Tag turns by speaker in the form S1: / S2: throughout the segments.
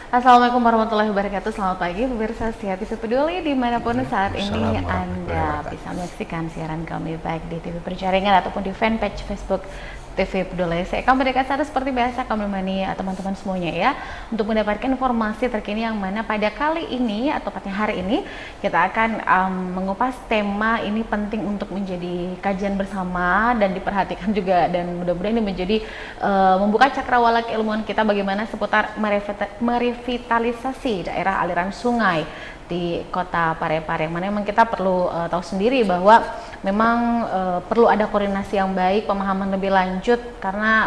S1: Assalamualaikum warahmatullahi wabarakatuh. Selamat pagi pemirsa Sehat TV Peduli dimanapun saat ini Anda bisa menyaksikan siaran kami baik di TV Perjaringan ataupun di fanpage Facebook TV Peduli. Saya akan berikan satu seperti biasa kami menemani teman-teman semuanya ya untuk mendapatkan informasi terkini yang mana pada kali ini atau pada hari ini kita akan mengupas tema ini penting untuk menjadi kajian bersama dan diperhatikan juga, dan mudah-mudahan ini menjadi membuka cakrawala keilmuan kita bagaimana seputar merevitalisasi daerah aliran sungai di Kota Parepare, yang mana memang kita perlu tahu sendiri bahwa memang perlu ada koordinasi yang baik, pemahaman lebih lanjut karena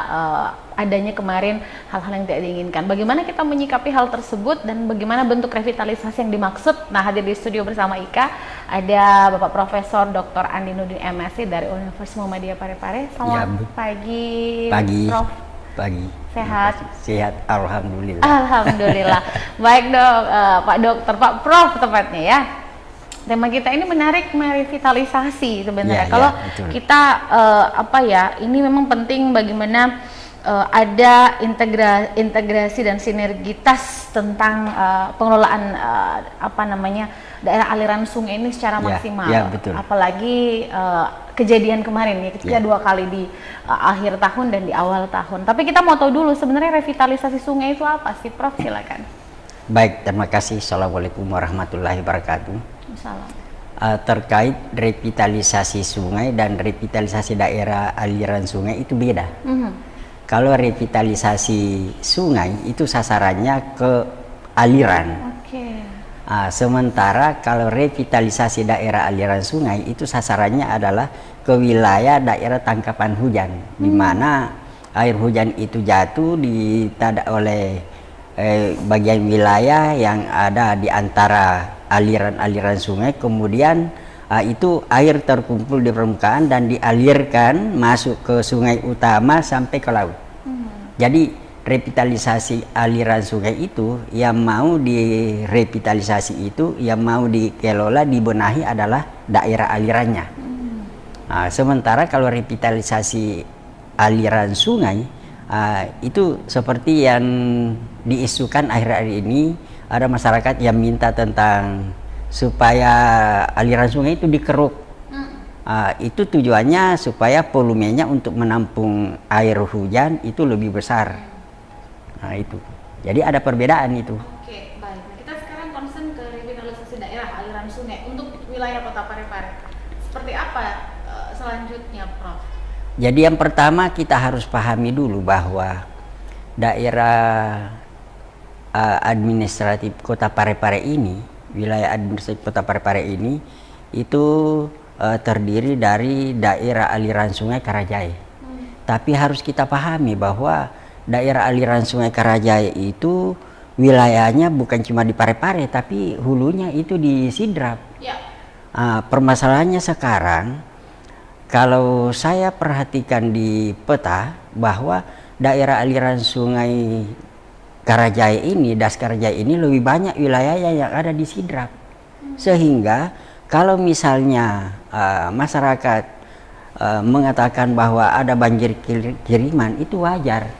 S1: adanya kemarin hal-hal yang tidak diinginkan. Bagaimana kita menyikapi hal tersebut dan bagaimana bentuk revitalisasi yang dimaksud? Nah, hadir di studio bersama Ika ada Bapak Profesor Dr. Andi Nudin MSc dari Universitas Muhammadiyah Parepare. Selamat pagi, Prof.
S2: Pagi.
S1: Sehat?
S2: Sehat, alhamdulillah.
S1: Alhamdulillah. Baik dok, Pak Dokter, Pak Prof tepatnya ya. Tema kita ini menarik merevitalisasi sebenarnya. Kalau kita ini memang penting bagaimana ada integrasi dan sinergitas tentang pengelolaan daerah aliran sungai ini secara maksimal.
S2: Betul.
S1: Apalagi kejadian kemarin ya, ketika dua kali di akhir tahun dan di awal tahun. Tapi kita mau tahu dulu sebenarnya revitalisasi sungai itu apa sih, Prof? Silakan.
S2: Baik, terima kasih. Assalamualaikum warahmatullahi wabarakatuh.
S1: Salam.
S2: Terkait revitalisasi sungai dan revitalisasi daerah aliran sungai itu beda. Kalau revitalisasi sungai itu sasarannya ke aliran. Sementara kalau revitalisasi daerah aliran sungai itu sasarannya adalah ke wilayah daerah tangkapan hujan, di mana air hujan itu jatuh ditadak oleh bagian wilayah yang ada di antara aliran-aliran sungai, kemudian itu air terkumpul di permukaan dan dialirkan masuk ke sungai utama sampai ke laut. Jadi revitalisasi aliran sungai itu yang mau direvitalisasi itu yang mau dikelola, dibenahi adalah daerah alirannya. Sementara kalau revitalisasi aliran sungai itu seperti yang diisukan akhir-akhir ini, ada masyarakat yang minta tentang supaya aliran sungai itu dikeruk. Itu tujuannya supaya volumenya untuk menampung air hujan itu lebih besar. Nah itu, jadi ada perbedaan itu.
S1: Oke, baik. Nah, kita sekarang concern ke revitalisasi daerah aliran sungai untuk wilayah Kota Parepare. Seperti apa selanjutnya, Prof?
S2: Jadi yang pertama kita harus pahami dulu bahwa daerah administratif Kota Parepare ini, wilayah administratif Kota Parepare ini itu terdiri dari daerah aliran sungai Karajaya. Tapi harus kita pahami bahwa daerah aliran sungai Karajaya itu wilayahnya bukan cuma di Parepare, tapi hulunya itu di Sidrap. Permasalahannya sekarang, kalau saya perhatikan di peta bahwa daerah aliran sungai Karajaya ini, Das Karajaya ini lebih banyak wilayahnya yang ada di Sidrap. Sehingga kalau misalnya masyarakat mengatakan bahwa ada banjir kiriman, itu wajar.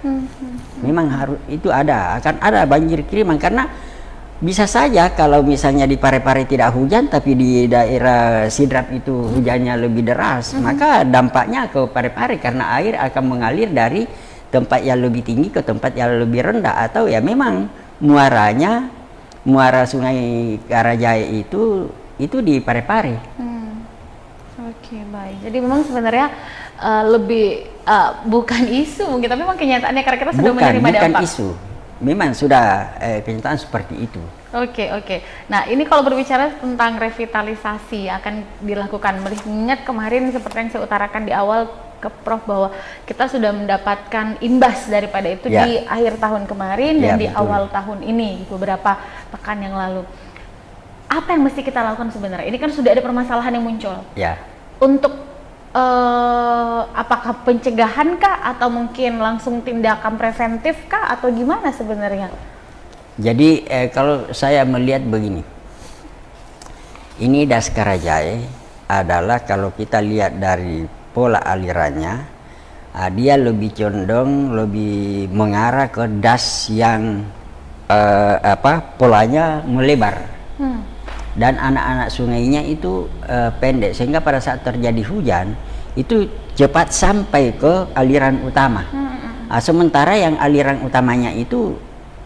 S2: Memang harus itu akan ada banjir kiriman, karena bisa saja kalau misalnya di Parepare tidak hujan tapi di daerah Sidrap itu hujannya lebih deras, maka dampaknya ke Parepare karena air akan mengalir dari tempat yang lebih tinggi ke tempat yang lebih rendah, atau ya memang muara sungai Karajaya itu di Parepare.
S1: Oke, baik. Jadi memang sebenarnya lebih bukan isu mungkin, tapi memang kenyataannya karena kita sudah menerima dampak.
S2: Bukan isu, memang sudah kenyataan seperti itu.
S1: Oke. Nah, ini kalau berbicara tentang revitalisasi akan dilakukan, mengingat kemarin seperti yang saya utarakan di awal ke Prof bahwa kita sudah mendapatkan imbas daripada itu di akhir tahun kemarin dan di awal tahun ini beberapa pekan yang lalu. Apa yang mesti kita lakukan sebenarnya? Ini kan sudah ada permasalahan yang muncul. Untuk apakah pencegahan kah atau mungkin langsung tindakan preventif kah atau gimana sebenarnya?
S2: Jadi kalau saya melihat begini, ini Das Karajaya adalah kalau kita lihat dari pola alirannya, dia lebih condong lebih mengarah ke das yang polanya melebar dan anak-anak sungainya itu pendek, sehingga pada saat terjadi hujan itu cepat sampai ke aliran utama. Sementara yang aliran utamanya itu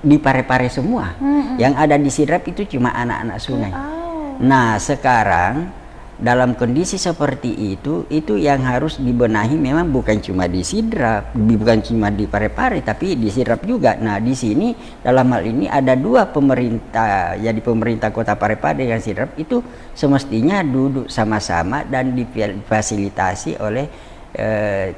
S2: di pare-pare semua, yang ada di Sidrap itu cuma anak-anak sungai. Nah sekarang dalam kondisi seperti itu yang harus dibenahi memang bukan cuma di Sidrap, bukan cuma di Pare-Pare, tapi di Sidrap juga. Nah di sini dalam hal ini ada dua pemerintah, jadi pemerintah Kota Pare-Pare dan Sidrap itu semestinya duduk sama-sama dan difasilitasi oleh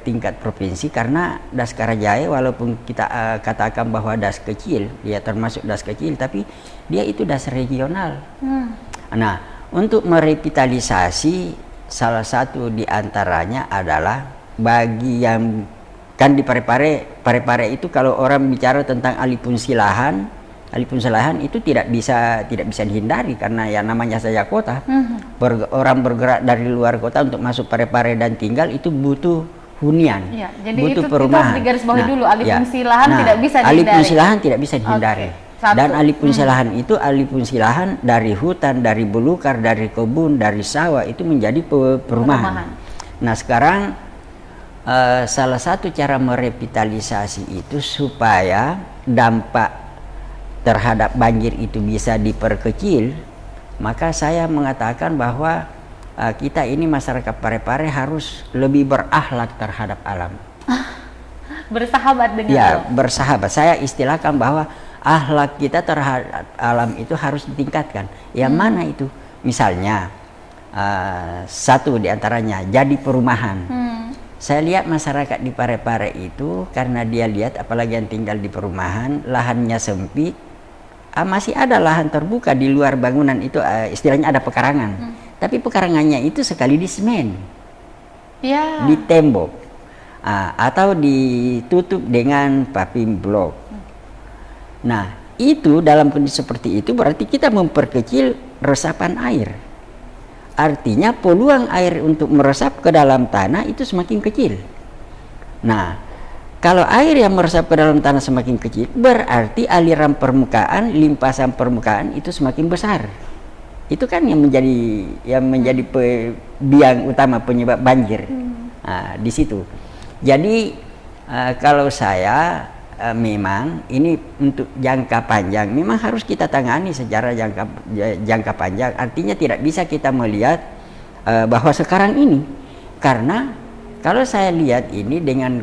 S2: tingkat provinsi, karena Das Karajaya walaupun kita katakan bahwa das kecil, dia termasuk das kecil, tapi dia itu das regional. Nah untuk merevitalisasi, salah satu diantaranya adalah bagi yang kan di Pare-Pare itu kalau orang bicara tentang alih fungsi lahan itu tidak bisa dihindari, karena ya namanya saja kota. Orang bergerak dari luar kota untuk masuk Pare-Pare dan tinggal itu butuh hunian,
S1: ya, jadi
S2: butuh
S1: itu
S2: perumahan.
S1: Kita garis bawahi dulu, alih fungsi lahan tidak bisa dihindari.
S2: Alih fungsi lahan tidak bisa dihindari. Dan alih fungsi lahan itu alih fungsi lahan dari hutan, dari belukar, dari kebun, dari sawah itu menjadi perumahan. Nah sekarang salah satu cara merevitalisasi itu supaya dampak terhadap banjir itu bisa diperkecil, maka saya mengatakan bahwa kita ini masyarakat Pare-Pare harus lebih berakhlak terhadap alam.
S1: Bersahabat dengan
S2: alam. Bersahabat. Saya istilahkan bahwa akhlak kita terhadap alam itu harus ditingkatkan. Yang mana itu? Misalnya satu diantaranya jadi perumahan. Saya lihat masyarakat di Pare-Pare itu karena dia lihat, apalagi yang tinggal di perumahan, lahannya sempit, masih ada lahan terbuka di luar bangunan itu, istilahnya ada pekarangan. Tapi pekarangannya itu sekali di semen, di tembok, atau ditutup dengan paving block. Nah itu dalam kondisi seperti itu berarti kita memperkecil resapan air. Artinya peluang air untuk meresap ke dalam tanah itu semakin kecil. Nah kalau air yang meresap ke dalam tanah semakin kecil, berarti aliran permukaan, limpasan permukaan itu semakin besar. Itu kan yang menjadi biang utama penyebab banjir. Nah, di situ. Jadi kalau saya memang ini untuk jangka panjang memang harus kita tangani secara jangka panjang. Artinya tidak bisa kita melihat bahwa sekarang ini, karena kalau saya lihat ini dengan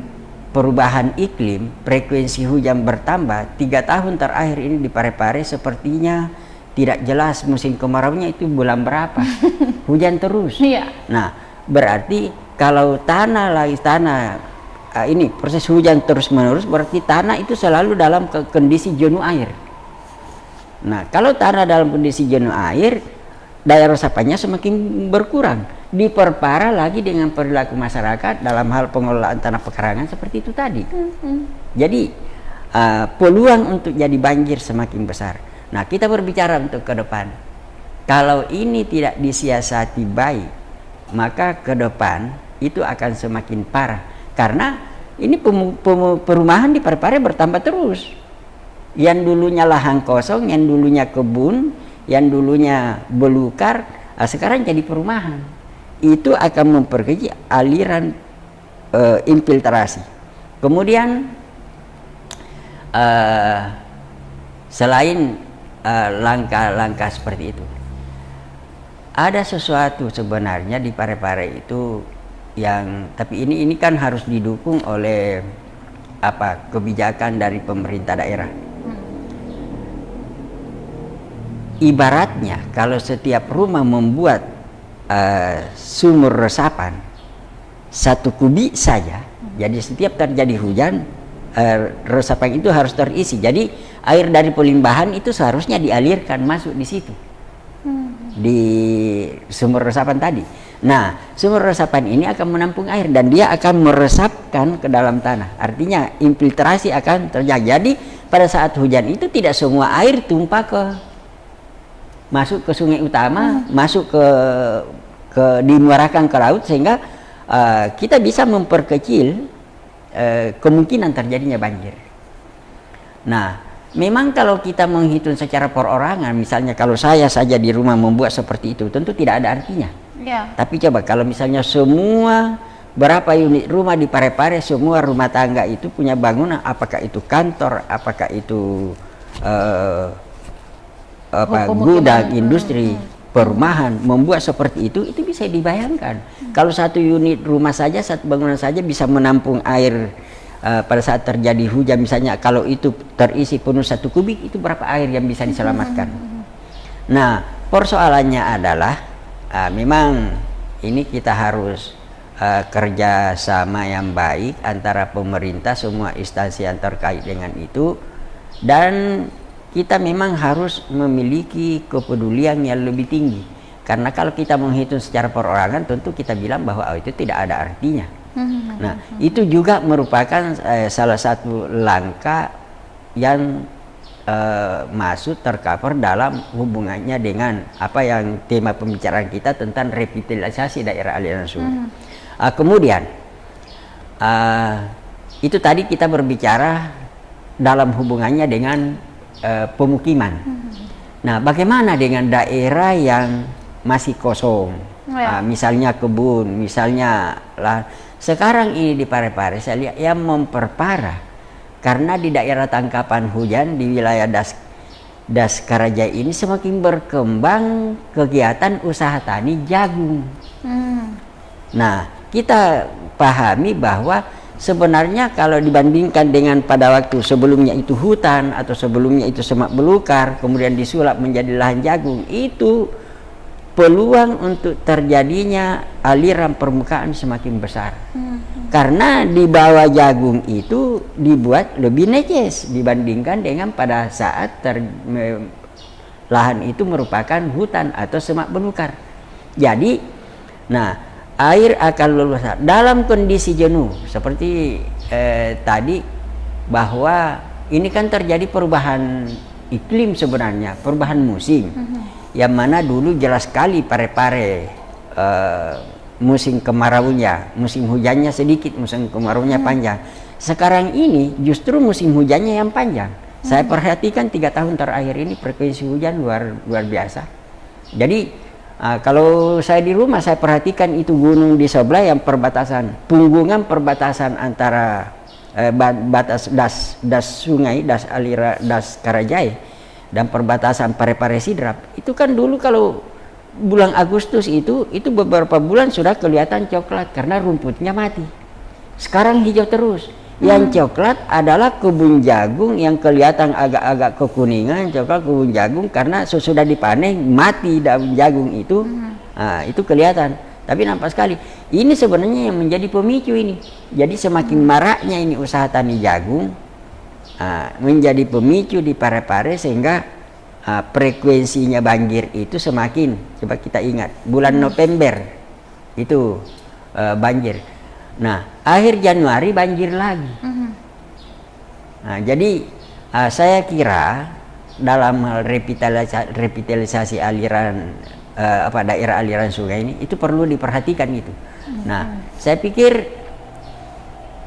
S2: perubahan iklim, frekuensi hujan bertambah 3 tahun terakhir ini di Pare-Pare sepertinya tidak jelas musim kemaraunya itu bulan berapa. Hujan terus. Nah berarti kalau ini proses hujan terus menerus, berarti tanah itu selalu dalam kondisi jenuh air. Nah kalau tanah dalam kondisi jenuh air, daya resapannya semakin berkurang. Diperparah lagi dengan perilaku masyarakat dalam hal pengelolaan tanah pekarangan seperti itu tadi. Jadi peluang untuk jadi banjir semakin besar. Nah kita berbicara untuk ke depan, kalau ini tidak disiasati baik, maka ke depan itu akan semakin parah. Karena ini perumahan di Pare-Pare bertambah terus. Yang dulunya lahan kosong, yang dulunya kebun, yang dulunya belukar, sekarang jadi perumahan. Itu akan memperkecil aliran infiltrasi. Kemudian selain langkah-langkah seperti itu, ada sesuatu sebenarnya di Pare-Pare itu yang, tapi ini kan harus didukung oleh kebijakan dari pemerintah daerah. Ibaratnya kalau setiap rumah membuat sumur resapan 1 kubik saja, jadi setiap terjadi hujan resapan itu harus terisi. Jadi air dari pelimbahan itu seharusnya dialirkan masuk di situ, di sumur resapan tadi. Nah sumur resapan ini akan menampung air dan dia akan meresapkan ke dalam tanah. Artinya infiltrasi akan terjadi. Jadi pada saat hujan itu tidak semua air tumpah masuk ke sungai utama, masuk dimuarahkan ke laut, sehingga kita bisa memperkecil kemungkinan terjadinya banjir. Nah memang kalau kita menghitung secara perorangan, misalnya kalau saya saja di rumah membuat seperti itu, tentu tidak ada artinya. Tapi coba kalau misalnya semua berapa unit rumah di Parepare, semua rumah tangga itu punya bangunan, apakah itu kantor, apakah itu gudang, industri, perumahan, membuat seperti itu bisa dibayangkan. Kalau satu unit rumah saja, satu bangunan saja bisa menampung air pada saat terjadi hujan, misalnya kalau itu terisi penuh 1 kubik, itu berapa air yang bisa diselamatkan. Nah, persoalannya adalah memang ini kita harus kerja sama yang baik antara pemerintah, semua instansi yang terkait dengan itu, dan kita memang harus memiliki kepedulian yang lebih tinggi. Karena kalau kita menghitung secara perorangan, tentu kita bilang bahwa itu tidak ada artinya. Nah, itu juga merupakan salah satu langkah yang masuk tercover dalam hubungannya dengan apa yang tema pembicaraan kita tentang revitalisasi daerah aliran sungai. Kemudian itu tadi kita berbicara dalam hubungannya dengan pemukiman. Nah, bagaimana dengan daerah yang masih kosong? Misalnya kebun, misalnya lah. Sekarang ini di Parepare saya lihat yang memperparah, karena di daerah tangkapan hujan di wilayah Das Karajai ini semakin berkembang kegiatan usaha tani jagung. Nah, kita pahami bahwa sebenarnya kalau dibandingkan dengan pada waktu sebelumnya itu hutan atau sebelumnya itu semak belukar, kemudian disulap menjadi lahan jagung, itu peluang untuk terjadinya aliran permukaan semakin besar. Karena di bawah jagung itu dibuat lebih neces dibandingkan dengan pada saat lahan itu merupakan hutan atau semak belukar. Jadi, nah, air akan lulus dalam kondisi jenuh seperti tadi, bahwa ini kan terjadi perubahan iklim sebenarnya, perubahan musim. Yang mana dulu jelas sekali Parepare musim kemaraunya, musim hujannya sedikit, musim kemaraunya panjang. Sekarang ini justru musim hujannya yang panjang. Saya perhatikan 3 tahun terakhir ini frekuensi hujan luar biasa. Jadi kalau saya di rumah, saya perhatikan itu gunung di sebelah yang perbatasan, punggungan perbatasan antara batas das sungai, das Karajai dan perbatasan Parepare Sidrap. Itu kan dulu kalau bulan Agustus itu beberapa bulan sudah kelihatan coklat karena rumputnya mati. Sekarang hijau terus. Yang coklat adalah kebun jagung yang kelihatan agak-agak kekuningan, coklat kebun jagung karena sesudah dipanen mati daun jagung itu. Itu kelihatan. Tapi nampak sekali, ini sebenarnya yang menjadi pemicu ini. Jadi semakin maraknya ini usaha tani jagung, menjadi pemicu di Parepare sehingga frekuensinya banjir itu semakin. Coba kita ingat bulan November itu banjir. Nah, akhir Januari banjir lagi. Nah, jadi saya kira dalam hal revitalisasi aliran daerah aliran sungai ini itu perlu diperhatikan itu. Nah, saya pikir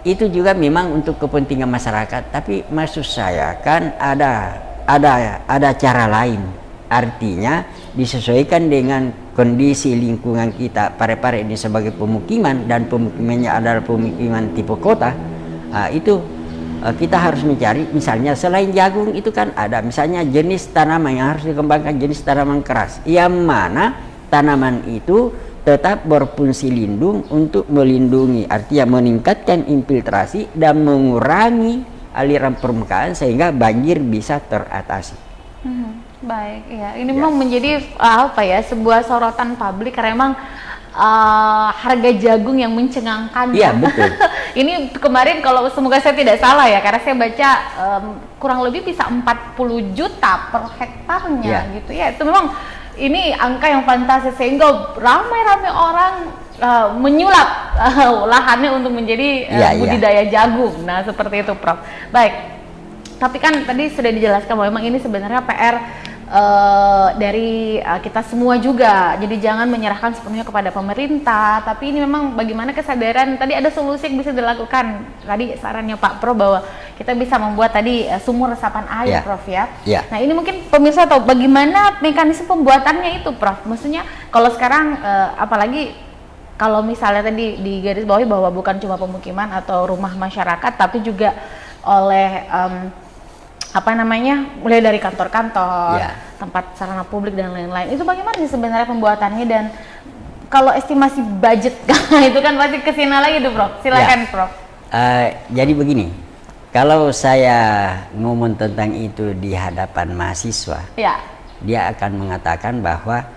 S2: itu juga memang untuk kepentingan masyarakat, tapi maksud saya kan ada cara lain. Artinya disesuaikan dengan kondisi lingkungan kita. Parepare ini sebagai pemukiman dan pemukimannya adalah pemukiman tipe kota. Itu kita harus mencari, misalnya selain jagung itu kan ada misalnya jenis tanaman yang harus dikembangkan, jenis tanaman keras, yang mana tanaman itu tetap berfungsi lindung untuk melindungi, artinya meningkatkan infiltrasi dan mengurangi aliran permukaan sehingga banjir bisa teratasi.
S1: Baik, ya. Ini memang menjadi sebuah sorotan publik karena memang harga jagung yang mencengangkan.
S2: Iya, betul.
S1: Ini kemarin kalau semoga saya tidak salah ya, karena saya baca kurang lebih bisa 40 juta per hektarnya gitu ya. Itu memang ini angka yang fantastis sehingga ramai-ramai orang menyulap lahannya untuk menjadi budidaya jagung. Nah, seperti itu, Prof. Baik. Tapi kan tadi sudah dijelaskan bahwa memang ini sebenarnya PR dari kita semua juga. Jadi jangan menyerahkan sepenuhnya kepada pemerintah, tapi ini memang bagaimana kesadaran. Tadi ada solusi yang bisa dilakukan. Tadi sarannya Pak Pro bahwa kita bisa membuat tadi sumur resapan air, Prof ya. Nah ini mungkin pemirsa tahu bagaimana mekanisme pembuatannya itu, Prof. Maksudnya kalau sekarang apalagi kalau misalnya tadi di garis bawahi bahwa bukan cuma pemukiman atau rumah masyarakat, tapi juga oleh mulai dari kantor-kantor, tempat sarana publik dan lain-lain. Itu bagaimana sih sebenarnya pembuatannya, dan kalau estimasi budget itu kan pasti kesini lagi tuh, Prof. Silakan, Prof.
S2: Jadi begini, kalau saya ngomong tentang itu di hadapan mahasiswa, dia akan mengatakan bahwa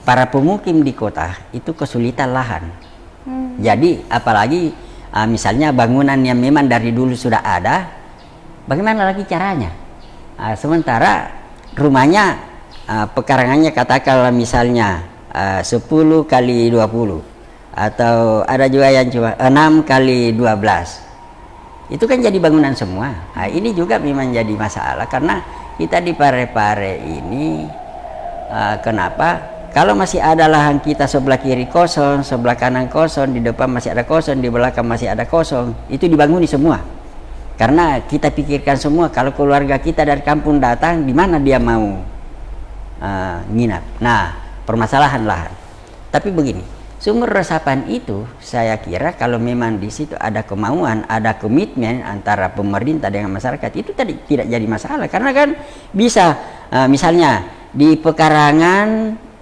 S2: para pemukim di kota itu kesulitan lahan. Jadi apalagi misalnya bangunan yang memang dari dulu sudah ada, bagaimana lagi caranya? Sementara rumahnya pekarangannya katakanlah misalnya 10 kali 20, atau ada juga yang cuma 6 kali 12. Itu kan jadi bangunan semua. Ini juga memang jadi masalah karena kita di Parepare ini kenapa? Kalau masih ada lahan kita sebelah kiri kosong, sebelah kanan kosong, di depan masih ada kosong, di belakang masih ada kosong, itu dibangun semua. Karena kita pikirkan semua, kalau keluarga kita dari kampung datang, di mana dia mau nginap. Nah, permasalahan lahan. Tapi begini, sumur resapan itu saya kira kalau memang di situ ada kemauan, ada komitmen antara pemerintah dengan masyarakat, itu tadi tidak jadi masalah. Karena kan bisa misalnya di pekarangan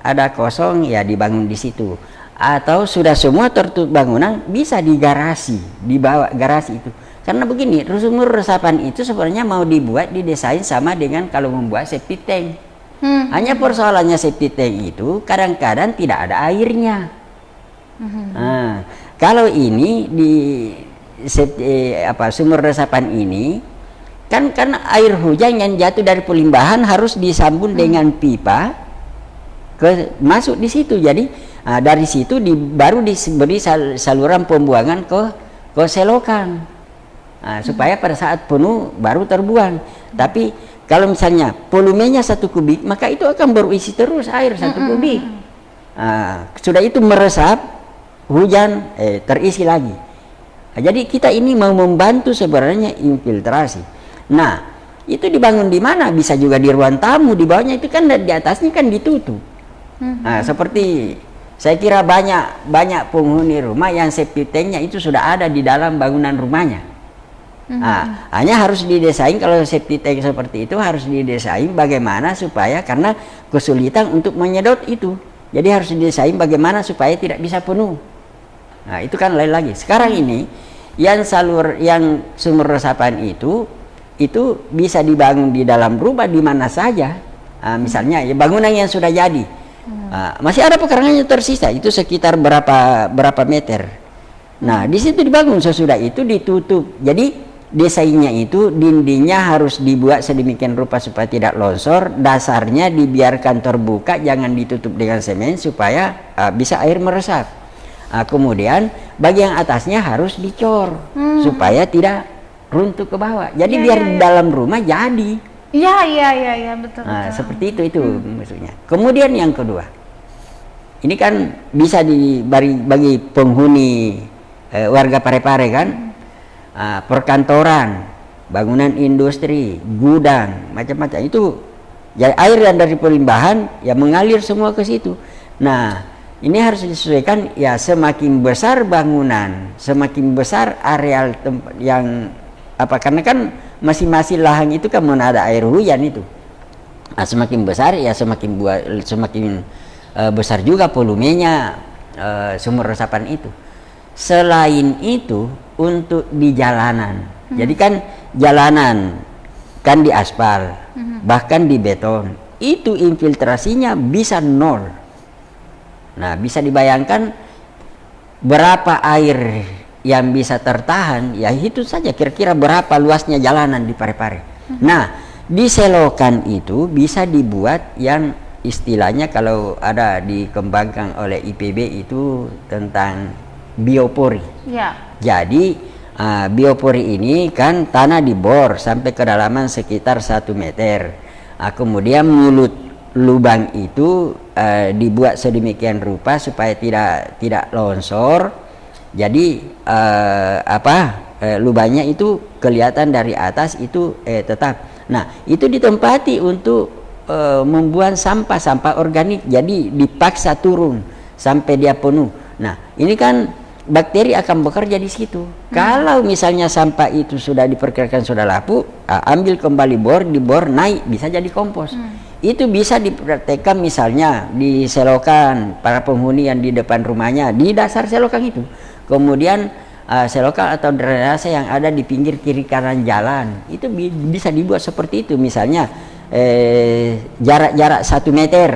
S2: ada kosong, ya dibangun di situ. Atau sudah semua tertutup bangunan, bisa di garasi, dibawa garasi itu. Karena begini, sumur resapan itu sebenarnya mau dibuat, didesain sama dengan kalau membuat septic tank. Hanya persoalannya septic tank itu kadang-kadang tidak ada airnya. Nah, kalau ini di sumur resapan ini kan air hujan yang jatuh dari pelimbahan harus disambung dengan pipa masuk di situ. Jadi dari situ baru diberi saluran pembuangan ke selokan. Supaya pada saat penuh baru terbuang. Tapi kalau misalnya volumenya 1 kubik, maka itu akan berisi terus air 1 kubik. Sudah itu meresap, hujan terisi lagi. Jadi kita ini mau membantu sebenarnya infiltrasi. Nah, itu dibangun di mana? Bisa juga di ruang tamu, di bawahnya itu kan, di atasnya kan ditutup. Seperti saya kira banyak penghuni rumah yang septic tanknya itu sudah ada di dalam bangunan rumahnya. Hanya harus didesain, kalau septic tank seperti itu harus didesain bagaimana supaya, karena kesulitan untuk menyedot itu, jadi harus didesain bagaimana supaya tidak bisa penuh. Nah itu kan lain lagi. Sekarang ini yang sumur resapan itu bisa dibangun di dalam rumah di mana saja. Misalnya ya bangunan yang sudah jadi, masih ada pekarangannya tersisa, itu sekitar berapa meter. Nah di situ dibangun, sesudah itu ditutup. Jadi desainnya itu dindingnya harus dibuat sedemikian rupa supaya tidak longsor, dasarnya dibiarkan terbuka, jangan ditutup dengan semen supaya bisa air meresap. Kemudian bagian atasnya harus dicor supaya tidak runtuh ke bawah. Jadi biar dalam rumah jadi.
S1: Iya betul.
S2: Seperti itu maksudnya. Kemudian yang kedua, ini kan bisa bagi penghuni warga Parepare kan. Perkantoran, bangunan industri, gudang, macam-macam itu ya, air yang dari pelimbahan ya mengalir semua ke situ. Nah ini harus disesuaikan ya, semakin besar bangunan, semakin besar areal tempat yang karena kan masing-masing lahan itu kan mana ada air hujan itu. Semakin besar ya semakin besar juga volumenya sumur resapan itu. Selain itu untuk di jalanan, jadi kan jalanan kan di aspal, bahkan di beton, itu infiltrasinya bisa 0. Nah bisa dibayangkan berapa air yang bisa tertahan, ya itu saja kira-kira berapa luasnya jalanan di Parepare. Nah di selokan itu bisa dibuat yang istilahnya kalau ada dikembangkan oleh IPB itu tentang biopori. Jadi biopori ini kan tanah dibor sampai kedalaman sekitar 1 meter. Kemudian mulut lubang itu dibuat sedemikian rupa supaya tidak longsor. Jadi lubangnya itu kelihatan dari atas itu tetap. Nah, itu ditempati untuk membuang sampah-sampah organik. Jadi dipaksa turun sampai dia penuh. Nah, ini kan bakteri akan bekerja di situ. Kalau misalnya sampah itu sudah diperkirakan sudah lapuk, ambil kembali dibor naik, bisa jadi kompos. Itu bisa dipraktekkan misalnya di selokan para penghuni yang di depan rumahnya, di dasar selokan itu. Kemudian selokan atau drainase yang ada di pinggir kiri kanan jalan, itu bisa dibuat seperti itu. Misalnya jarak-jarak 1 meter.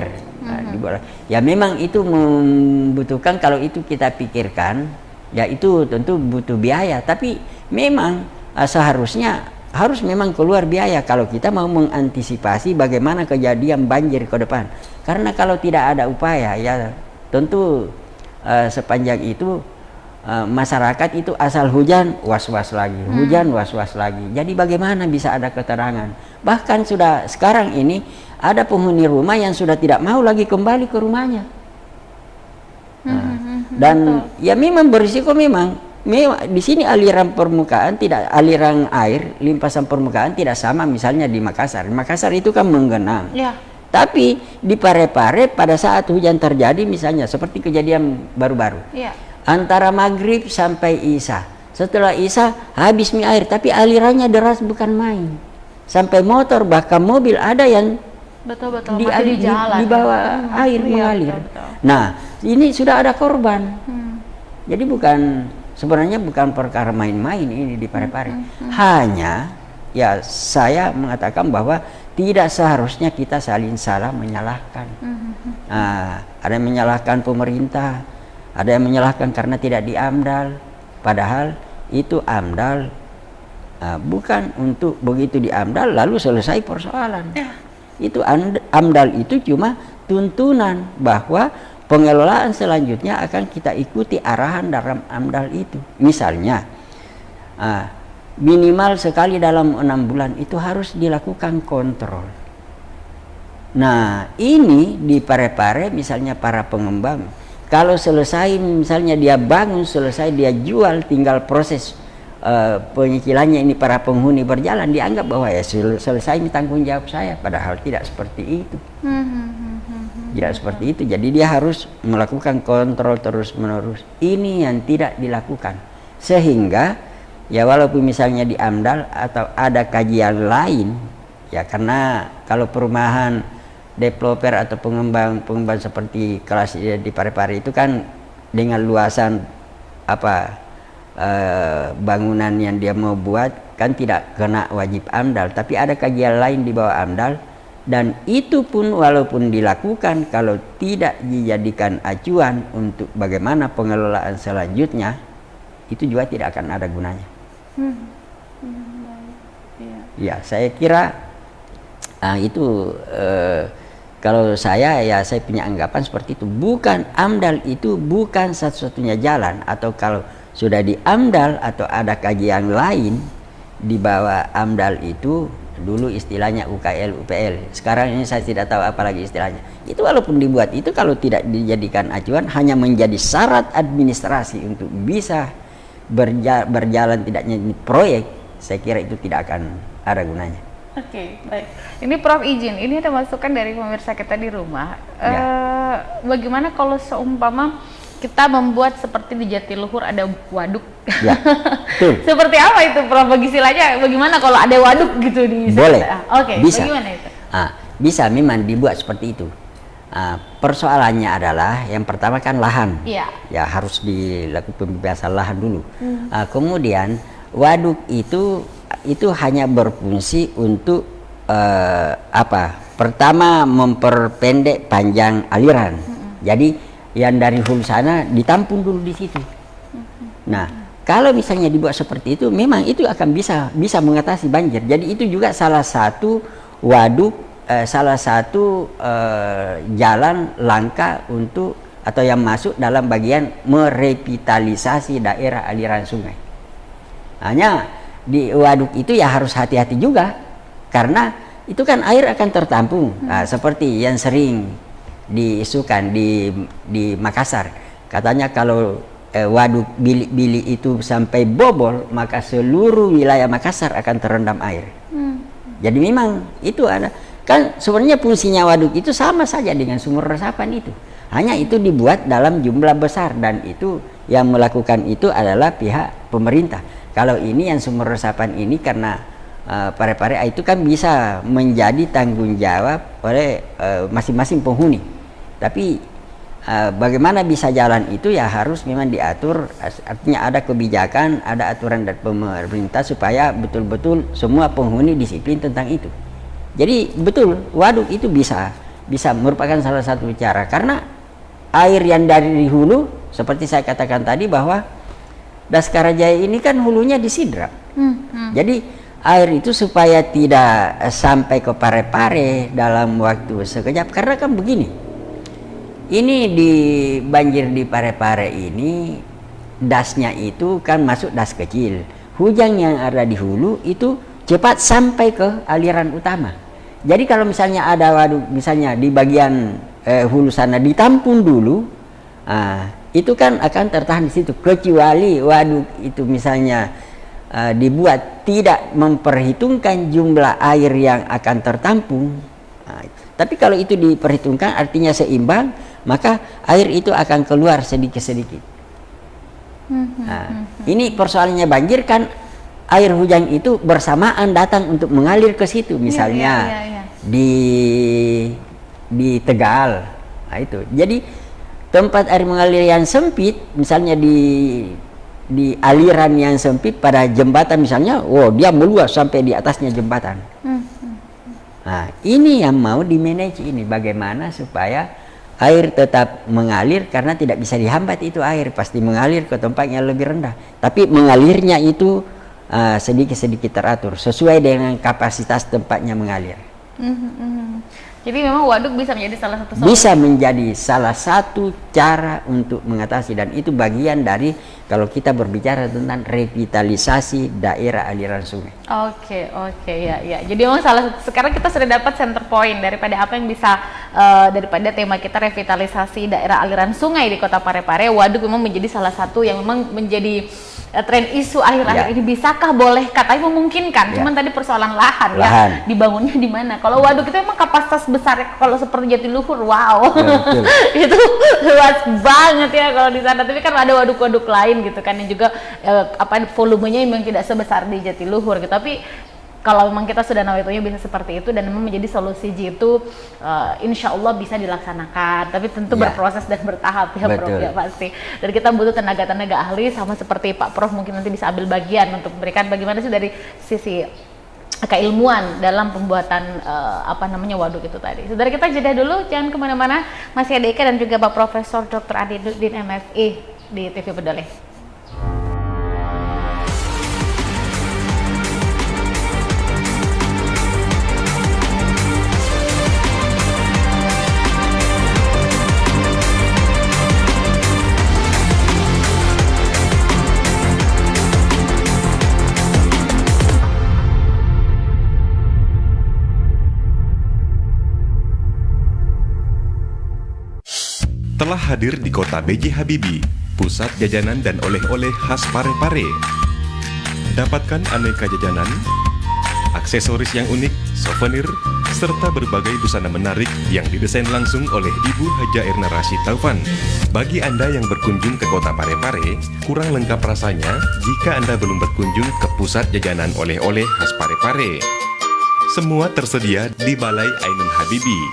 S2: Ya memang itu membutuhkan, kalau itu kita pikirkan, ya itu tentu butuh biaya. Tapi memang seharusnya harus memang keluar biaya kalau kita mau mengantisipasi bagaimana kejadian banjir ke depan. Karena kalau tidak ada upaya, ya tentu sepanjang itu masyarakat itu asal hujan was-was lagi, hujan was-was lagi. Jadi bagaimana bisa ada keterangan? Bahkan sudah sekarang ini ada penghuni rumah yang sudah tidak mau lagi kembali ke rumahnya. Dan ya memang berisiko, memang di sini aliran permukaan aliran air limpasan permukaan tidak sama misalnya di Makassar. Makassar itu kan menggenang. Ya. Tapi di Parepare pada saat hujan terjadi misalnya seperti kejadian baru-baru. Ya. Antara maghrib sampai isya. Setelah isya habis air, tapi alirannya deras bukan main. Sampai motor bahkan mobil ada yang
S1: betul-betul
S2: di bawah air mengalir. Betul. Nah, ini sudah ada korban. Jadi sebenarnya bukan perkara main-main ini di Parepare. Hanya ya saya mengatakan bahwa tidak seharusnya kita salah menyalahkan. Ada yang menyalahkan pemerintah, ada yang menyalahkan karena tidak diamdal. Padahal itu amdal bukan untuk begitu diamdal lalu selesai persoalan. Itu amdal itu cuma tuntunan bahwa pengelolaan selanjutnya akan kita ikuti arahan dalam amdal itu. Misalnya minimal sekali dalam 6 bulan itu harus dilakukan kontrol. Nah, ini di Parepare misalnya para pengembang, kalau selesai misalnya dia bangun, selesai dia jual, tinggal proses penyicilannya ini para penghuni berjalan, dianggap bahwa ya selesai, ini tanggung jawab saya. Padahal tidak seperti itu. Tidak seperti itu. Jadi dia harus melakukan kontrol terus menerus. Ini yang tidak dilakukan. Sehingga ya walaupun misalnya di AMDAL atau ada kajian lain, ya karena kalau perumahan developer atau pengembang seperti kelas di Parepare itu kan dengan luasan bangunan yang dia mau buat kan tidak kena wajib AMDAL, tapi ada kajian lain di bawah AMDAL, dan itu pun walaupun dilakukan kalau tidak dijadikan acuan untuk bagaimana pengelolaan selanjutnya, itu juga tidak akan ada gunanya. Ya, saya kira itu kalau saya punya anggapan seperti itu. Bukan AMDAL itu bukan satu-satunya jalan, atau kalau sudah di AMDAL atau ada kajian lain di bawah AMDAL itu, dulu istilahnya UKL, UPL. Sekarang ini saya tidak tahu apa lagi istilahnya. Itu walaupun dibuat itu kalau tidak dijadikan acuan, hanya menjadi syarat administrasi untuk bisa berjalan tidaknya proyek, saya kira itu tidak akan ada gunanya.
S1: Oke, baik. Ini Prof izin, ini ada masukan dari pemirsa kita di rumah. Bagaimana kalau seumpama kita membuat seperti di Jatiluhur ada waduk? Ya, seperti apa itu Prof? Bagi silanya, bagaimana kalau ada waduk gitu di sana?
S2: Boleh.
S1: Oke,
S2: bisa.
S1: Bagaimana itu?
S2: Bisa memang dibuat seperti itu. Persoalannya adalah yang pertama kan lahan. Ya harus dilakukan pembebasan lahan dulu. Kemudian waduk itu hanya berfungsi untuk pertama memperpendek panjang aliran. Jadi yang dari hulu sana ditampung dulu di situ. Nah, kalau misalnya dibuat seperti itu, memang itu akan bisa mengatasi banjir. Jadi itu juga salah satu waduk, salah satu jalan langkah untuk atau yang masuk dalam bagian merevitalisasi daerah aliran sungai. Hanya di waduk itu ya harus hati-hati juga, karena itu kan air akan tertampung. Nah, seperti yang sering diisukan di Makassar, katanya kalau waduk bilik-bilik itu sampai bobol, maka seluruh wilayah Makassar akan terendam air. Jadi memang itu ada, kan sebenarnya fungsinya waduk itu sama saja dengan sumur resapan itu, hanya itu dibuat dalam jumlah besar, dan itu yang melakukan itu adalah pihak pemerintah. Kalau ini yang sumur resapan ini karena Pare-Pare itu kan bisa menjadi tanggung jawab oleh masing-masing penghuni. Tapi bagaimana bisa jalan itu ya harus memang diatur, artinya ada kebijakan, ada aturan dari pemerintah supaya betul-betul semua penghuni disiplin tentang itu. Jadi betul waduk itu bisa merupakan salah satu cara, karena air yang dari hulu seperti saya katakan tadi bahwa Daskarajaya ini kan hulunya di Sidra. Jadi air itu supaya tidak sampai ke Pare-Pare dalam waktu sekejap, karena kan begini, ini di banjir di Pare-Pare ini dasnya itu kan masuk das kecil, hujan yang ada di hulu itu cepat sampai ke aliran utama. Jadi kalau misalnya ada waduk misalnya di bagian hulu sana ditampung dulu, itu kan akan tertahan di situ, kecuali waduk itu misalnya dibuat tidak memperhitungkan jumlah air yang akan tertampung. Tapi kalau itu diperhitungkan artinya seimbang, maka air itu akan keluar sedikit-sedikit. Ini persoalannya banjir kan, air hujan itu bersamaan datang untuk mengalir ke situ, misalnya di Tegal. Nah, itu. Jadi tempat air mengalir yang sempit, misalnya di aliran yang sempit pada jembatan misalnya, dia meluas sampai di atasnya jembatan. Nah, ini yang mau di-manage ini, bagaimana supaya air tetap mengalir, karena tidak bisa dihambat itu air, pasti mengalir ke tempat yang lebih rendah. Tapi mengalirnya itu sedikit-sedikit teratur sesuai dengan kapasitas tempatnya mengalir.
S1: Jadi memang waduk bisa menjadi salah satu solusi. Bisa
S2: menjadi salah satu cara untuk mengatasi, dan itu bagian dari kalau kita berbicara tentang revitalisasi daerah aliran sungai. Oke,
S1: ya. Jadi memang salah satu, sekarang kita sudah dapat center point daripada apa yang bisa daripada tema kita revitalisasi daerah aliran sungai di Kota Pare-Pare. Waduk memang menjadi salah satu yang memang menjadi tren isu akhir-akhir ini. Bisakah, boleh, katanya memungkinkan, cuman tadi persoalan lahan ya, dibangunnya di mana. Kalau waduk itu memang kapasitas besar, kalau seperti Jatiluhur, wow, itu luas banget ya kalau di sana. Tapi kan ada waduk-waduk lain gitu kan yang juga volumenya memang tidak sebesar di Jatiluhur gitu. Tapi kalau memang kita sudah nawaitu bisa seperti itu dan memang menjadi solusi itu, insya Allah bisa dilaksanakan. Tapi tentu berproses dan bertahap ya, Prof, ya pasti. Dan kita butuh tenaga-tenaga ahli sama seperti Pak Prof, mungkin nanti bisa ambil bagian untuk memberikan bagaimana sih dari sisi keilmuan dalam pembuatan waduk itu tadi. Saudara, kita jeda dulu, jangan kemana-mana. Masih ada Ika dan juga Pak Profesor Dr. Adi Nurdin MFI di TV Peduli.
S3: Telah hadir di kota B.J. Habibie, pusat jajanan dan oleh-oleh khas Pare-Pare. Dapatkan aneka jajanan, aksesoris yang unik, souvenir, serta berbagai busana menarik yang didesain langsung oleh Ibu Haja Erna Rashid Taufan. Bagi Anda yang berkunjung ke kota Pare-Pare, kurang lengkap rasanya jika Anda belum berkunjung ke pusat jajanan oleh-oleh khas Pare-Pare. Semua tersedia di Balai Ainun Habibie.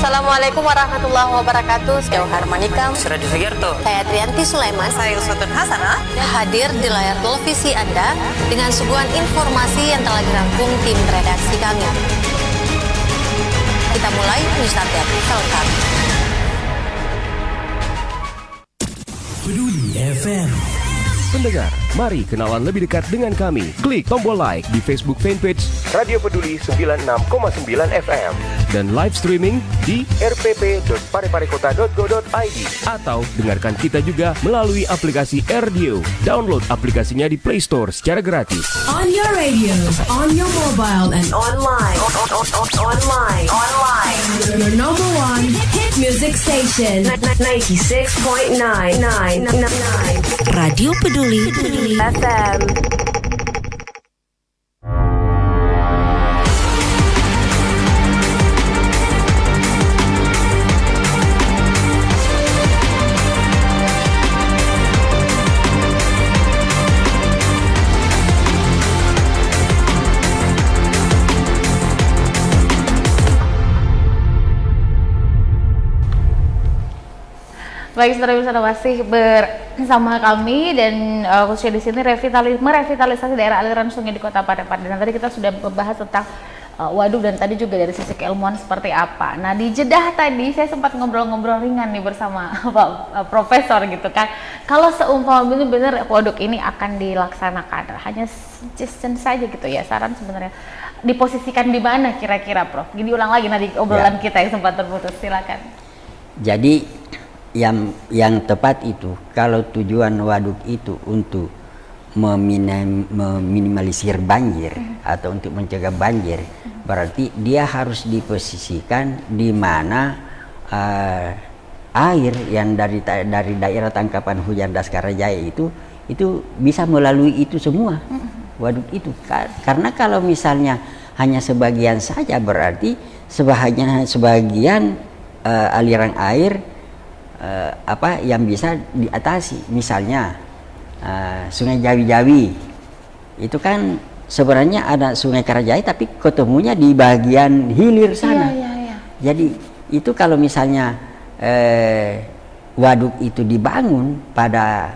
S4: Assalamualaikum warahmatullahi wabarakatuh. Saya Harmanikam,
S5: Suradi Sugierto,
S4: saya Trianti Sulaiman,
S5: saya Uswatun Hasanah,
S4: hadir di layar televisi Anda dengan suguhan informasi yang telah dirangkum tim redaksi kami. Kita mulai news update selengkap.
S6: Peduli FM.
S3: Pendengar,
S5: Mari kenalan lebih dekat dengan kami. Klik tombol like di Facebook fanpage
S6: Radio Peduli 96,9 FM
S5: dan live streaming di
S6: rpp.pareparekota.go.id
S5: atau dengarkan kita juga melalui aplikasi RDio. Download aplikasinya di Play Store secara gratis.
S7: On your radio, on your mobile, and online. Your number one hit music station. 96.9 Radio Peduli FM.
S1: Baik, saudara masih bersama kami dan khususnya di sini merevitalisasi daerah aliran sungai di Kota Parepare. Dan tadi kita sudah membahas tentang waduk dan tadi juga dari sisi keilmuan seperti apa. Nah, di jedah tadi saya sempat ngobrol-ngobrol ringan nih bersama Pak Profesor gitu kan. Kalau seumpama benar-benar waduk ini akan dilaksanakan, hanya suggestion saja gitu ya, saran sebenarnya diposisikan di mana kira-kira Prof? Jadi ulang lagi nanti obrolan kita yang sempat terputus, silakan.
S2: Jadi yang tepat itu kalau tujuan waduk itu untuk meminimalisir banjir atau untuk mencegah banjir, berarti dia harus diposisikan di mana air yang dari daerah tangkapan hujan Daskarajaya itu bisa melalui itu semua waduk itu. Karena kalau misalnya hanya sebagian saja, berarti sebagian aliran air yang bisa diatasi. Misalnya Sungai Jawi-Jawi itu kan sebenarnya ada Sungai Karajaya tapi ketemunya di bagian hilir sana. Jadi itu kalau misalnya waduk itu dibangun pada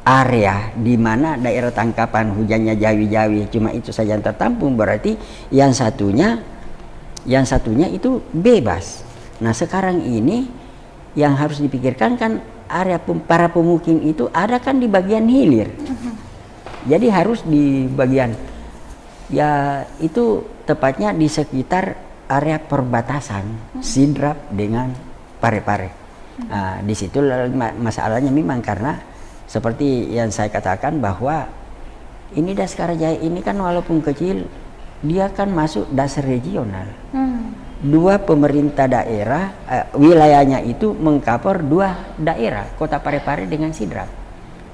S2: area di mana daerah tangkapan hujannya Jawi-Jawi cuma itu saja yang tertampung, berarti yang satunya itu bebas. Nah, sekarang ini yang harus dipikirkan kan area para pemukim itu ada kan di bagian hilir. Jadi harus di bagian, ya itu tepatnya di sekitar area perbatasan Sidrap dengan Parepare. Nah, di situ masalahnya memang karena seperti yang saya katakan bahwa ini Daskarajaya ini kan walaupun kecil dia kan masuk dasar regional. Dua pemerintah daerah wilayahnya itu mengcover dua daerah, Kota Parepare dengan Sidrap.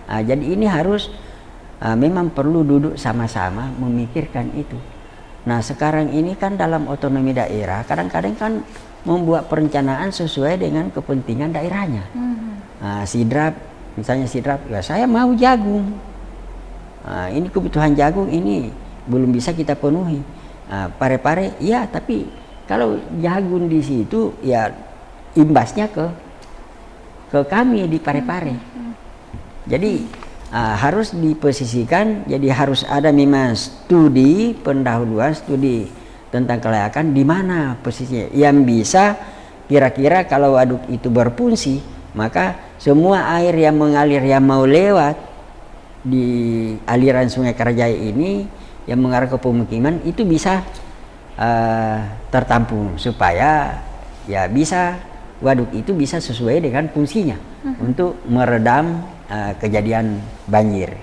S2: Jadi ini harus memang perlu duduk sama-sama memikirkan itu. Nah, sekarang ini kan dalam otonomi daerah kadang-kadang kan membuat perencanaan sesuai dengan kepentingan daerahnya. Sidrap, misalnya Sidrap, ya saya mau jagung. Ini kebutuhan jagung ini belum bisa kita penuhi. Parepare, ya tapi kalau jagung di situ ya imbasnya ke kami di Parepare. Jadi harus diposisikan, jadi harus ada memang studi pendahuluan, studi tentang kelayakan di mana posisinya yang bisa kira-kira kalau waduk itu berfungsi, maka semua air yang mengalir yang mau lewat di aliran Sungai Karajaya ini yang mengarah ke pemukiman itu bisa tertampung supaya ya bisa waduk itu bisa sesuai dengan fungsinya untuk meredam kejadian banjir.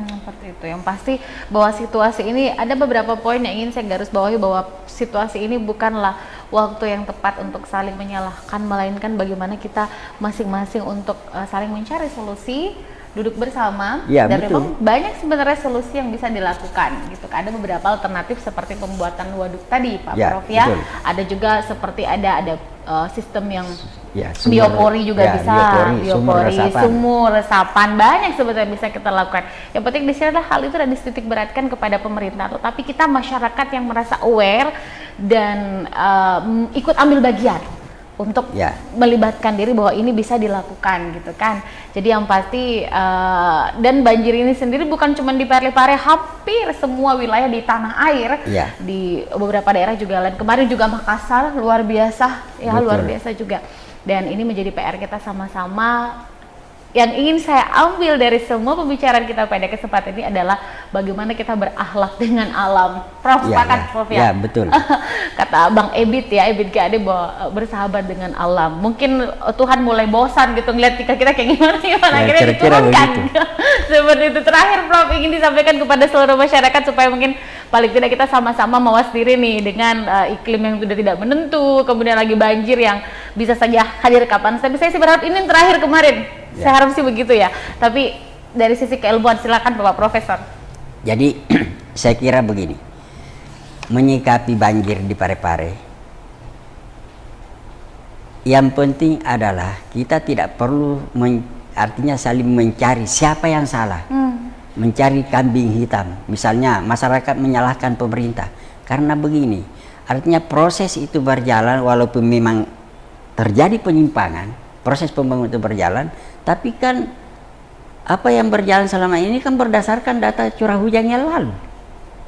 S1: Seperti itu. Yang pasti bahwa situasi ini ada beberapa poin yang ingin saya garis bawahi, bahwa situasi ini bukanlah waktu yang tepat untuk saling menyalahkan, melainkan bagaimana kita masing-masing untuk saling mencari solusi, duduk bersama,
S2: ya,
S1: dan
S2: betul.
S1: memang banyak sebenarnya solusi yang bisa dilakukan gitu. Ada beberapa alternatif seperti pembuatan waduk tadi Pak
S2: Ya,
S1: Prof ya.
S2: betul.
S1: Ada juga seperti ada sistem yang
S2: Ya,
S1: biopori juga
S2: ya,
S1: bisa, biopori, sumur resapan, banyak sebetulnya bisa kita lakukan. Yang penting di sini adalah hal itu dan dititik beratkan kepada pemerintah, tetapi kita masyarakat yang merasa aware dan ikut ambil bagian untuk melibatkan diri bahwa ini bisa dilakukan gitu kan. Jadi yang pasti dan banjir ini sendiri bukan cuma di Parepare, hampir semua wilayah di tanah air, di beberapa daerah juga lain. Kemarin juga Makassar luar biasa ya. Betul. Luar biasa juga. Dan ini menjadi PR kita sama-sama yang ingin saya ambil dari semua pembicaraan kita pada kesempatan ini adalah bagaimana kita berakhlak dengan alam. Prof, sepakat Prof ya?
S2: Ya, betul.
S1: Kata Bang Ebit ya, Ebit GAD bahwa bersahabat dengan alam. Mungkin Tuhan mulai bosan gitu ngeliat kita kayak gimana akhirnya diturunkan. Seperti itu. Terakhir Prof ingin disampaikan kepada seluruh masyarakat supaya mungkin paling tidak kita sama-sama mawas diri nih dengan iklim yang sudah tidak menentu, kemudian lagi banjir yang bisa saja hadir kapan. Tapi saya sih berharap ini terakhir kemarin. Saya harap sih begitu ya. Tapi dari sisi keilmuan silakan Bapak Profesor.
S2: Jadi saya kira begini, menyikapi banjir di Parepare, yang penting adalah kita tidak perlu artinya saling mencari siapa yang salah, mencari kambing hitam. Misalnya masyarakat menyalahkan pemerintah karena begini, artinya proses itu berjalan walaupun memang terjadi penyimpangan, proses pembangunan itu berjalan, tapi kan apa yang berjalan selama ini kan berdasarkan data curah hujan yang lalu,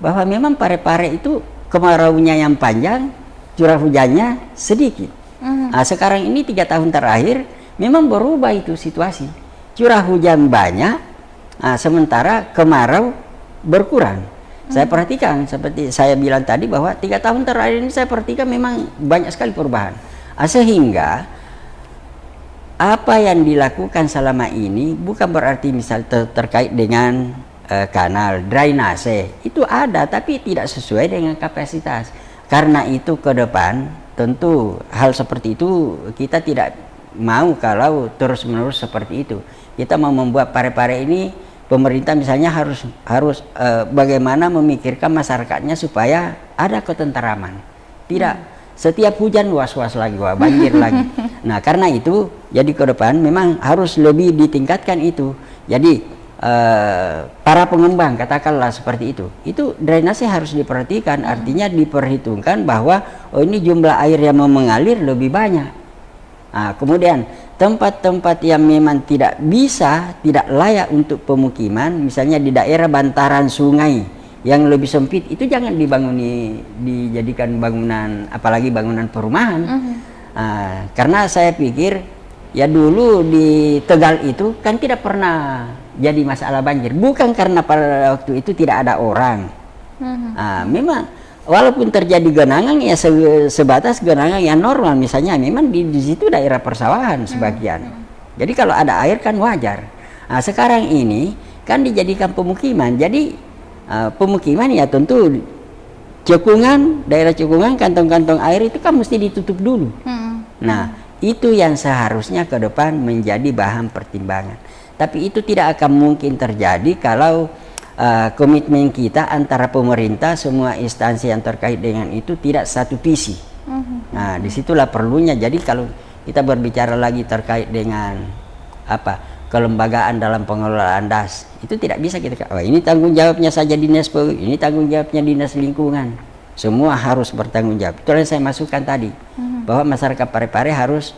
S2: bahwa memang Parepare itu kemaraunya yang panjang, curah hujannya sedikit. Nah, sekarang ini 3 tahun terakhir memang berubah itu situasi, curah hujan banyak, sementara kemarau berkurang. Saya perhatikan seperti saya bilang tadi bahwa 3 tahun terakhir ini saya perhatikan memang banyak sekali perubahan, sehingga apa yang dilakukan selama ini bukan berarti misal terkait dengan kanal drainase itu ada tapi tidak sesuai dengan kapasitas. Karena itu ke depan tentu hal seperti itu kita tidak mau kalau terus-menerus seperti itu. Kita mau membuat Parepare ini, pemerintah misalnya harus bagaimana memikirkan masyarakatnya supaya ada ketenteraman. Tidak setiap hujan was-was lagi, wah banjir lagi. Nah, karena itu jadi ke depan memang harus lebih ditingkatkan itu. Jadi para pengembang katakanlah seperti itu drainase harus diperhatikan, artinya diperhitungkan bahwa ini jumlah air yang mau mengalir lebih banyak. Nah, kemudian tempat-tempat yang memang tidak layak untuk pemukiman, misalnya di daerah bantaran sungai yang lebih sempit, itu jangan dijadikan bangunan, apalagi bangunan perumahan. Karena saya pikir ya dulu di Tegal itu kan tidak pernah jadi masalah banjir, bukan karena pada waktu itu tidak ada orang. Memang walaupun terjadi genangan ya sebatas genangan yang normal, misalnya memang di situ daerah persawahan sebagian. Jadi kalau ada air kan wajar. Nah, sekarang ini kan dijadikan pemukiman, jadi pemukiman ya tentu cekungan, daerah cekungan, kantong-kantong air itu kan mesti ditutup dulu. Nah, itu yang seharusnya ke depan menjadi bahan pertimbangan. Tapi itu tidak akan mungkin terjadi kalau komitmen kita antara pemerintah, semua instansi yang terkait dengan itu tidak satu visi. Nah, disitulah perlunya. Jadi kalau kita berbicara lagi terkait dengan kelembagaan dalam pengelolaan DAS, itu tidak bisa kita ini tanggung jawabnya saja Dinas PU, ini tanggung jawabnya Dinas Lingkungan. Semua harus bertanggung jawab. Itu yang saya masukkan tadi, bahwa masyarakat Parepare harus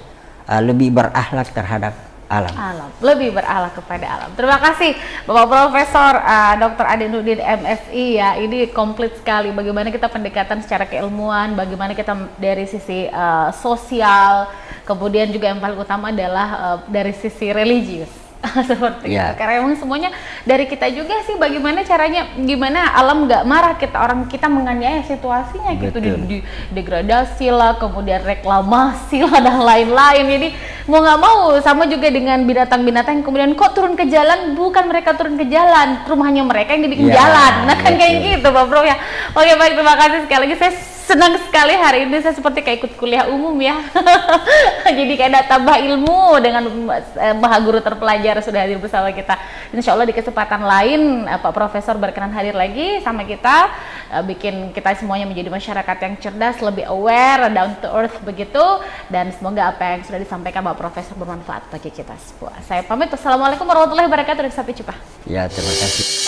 S2: lebih berakhlak terhadap alam.
S1: Lebih berakhlak kepada alam. Terima kasih Bapak Profesor Dr. Adinudin MSI ya. Ini komplit sekali bagaimana kita pendekatan secara keilmuan, bagaimana kita dari sisi sosial, kemudian juga yang paling utama adalah dari sisi religius. Seperti itu, karena emang semuanya dari kita juga sih, bagaimana caranya, gimana alam nggak marah orang kita menganiaya situasinya. Betul. Gitu, di degradasi lah, kemudian reklamasi lah dan lain-lain. Jadi mau nggak mau sama juga dengan binatang-binatang yang kemudian kok turun ke jalan, bukan mereka turun ke jalan, rumahnya mereka yang dibikin jalan. Nah kan kayak gitu Pak Bro ya. Oke baik, terima kasih sekali lagi. Saya senang sekali hari ini, saya seperti kayak ikut kuliah umum ya. Jadi kayak ada tambah ilmu dengan Maha Guru terpelajar sudah hadir bersama kita. Insya Allah di kesempatan lain Pak Profesor berkenan hadir lagi sama kita, bikin kita semuanya menjadi masyarakat yang cerdas, lebih aware, down to earth begitu. Dan semoga apa yang sudah disampaikan Pak Profesor bermanfaat bagi kita semua. Saya pamit. Wassalamualaikum warahmatullahi wabarakatuh. Sampai jumpa.
S2: Ya, terima kasih.